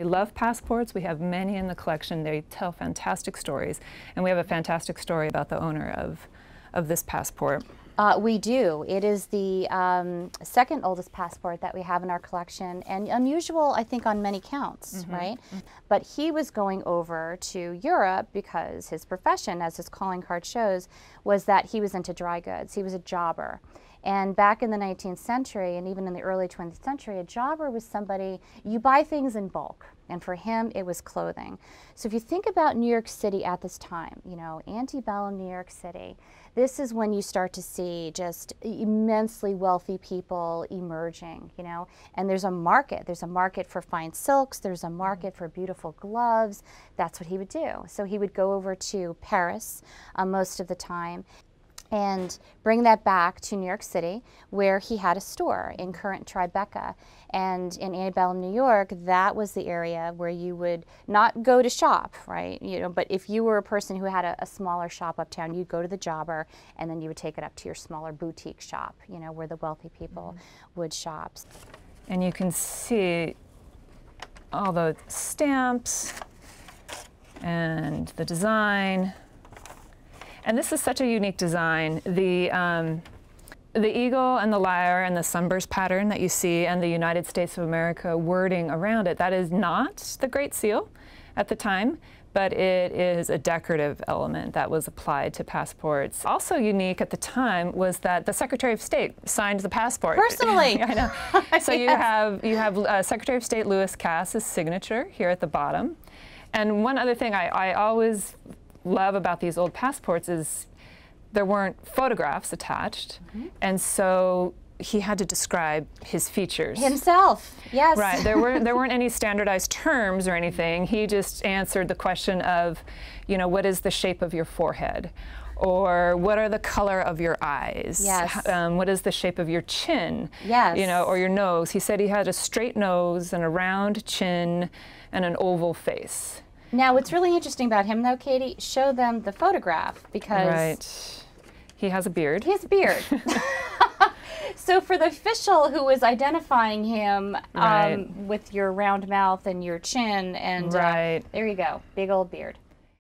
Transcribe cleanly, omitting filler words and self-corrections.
We love passports. We have many in the collection. They tell fantastic stories. And we have a fantastic story about the owner of this passport. We do. It is the second oldest passport that we have in our collection, and unusual, I think, on many counts, right? But he was going over to Europe because his profession, as his calling card shows, was that he was into dry goods. He was a jobber. And back in the 19th century, and even in the early 20th century, a jobber was somebody, you buy things in bulk. And for him, it was clothing. So if you think about New York City at this time, you know, antebellum New York City, this is when you start to see just immensely wealthy people emerging, you know, and there's a market. There's a market for fine silks. There's a market for beautiful gloves. That's what he would do. So he would go over to Paris most of the time and bring that back to New York City, where he had a store in current Tribeca. And in antebellum New York, that was the area where you would not go to shop, right? You know, but if you were a person who had a smaller shop uptown, you'd go to the jobber, and then you would take it up to your smaller boutique shop, you know, where the wealthy people would shop. And you can see all the stamps and the design. And this is such a unique design. The eagle and the lyre and the sunburst pattern that you see and the United States of America wording around it, that is not the Great Seal at the time, but it is a decorative element that was applied to passports. Also unique at the time was that the Secretary of State signed the passport. Personally! I know. So yes. you have Secretary of State Lewis Cass's signature here at the bottom. And one other thing I always love about these old passports is there weren't photographs attached, and so he had to describe his features himself. Yes, right. There weren't any standardized terms or anything. He just answered the question of, you know, what is the shape of your forehead, or what are the color of your eyes? Yes. What is the shape of your chin? Yes. You know, or your nose. He said he had a straight nose and a round chin and an oval face. Now, what's really interesting about him, though, Katie, show them the photograph, because right. He has a beard. He has a beard. So for the official who was identifying him right. with your round mouth and your chin, and right. there you go, big old beard.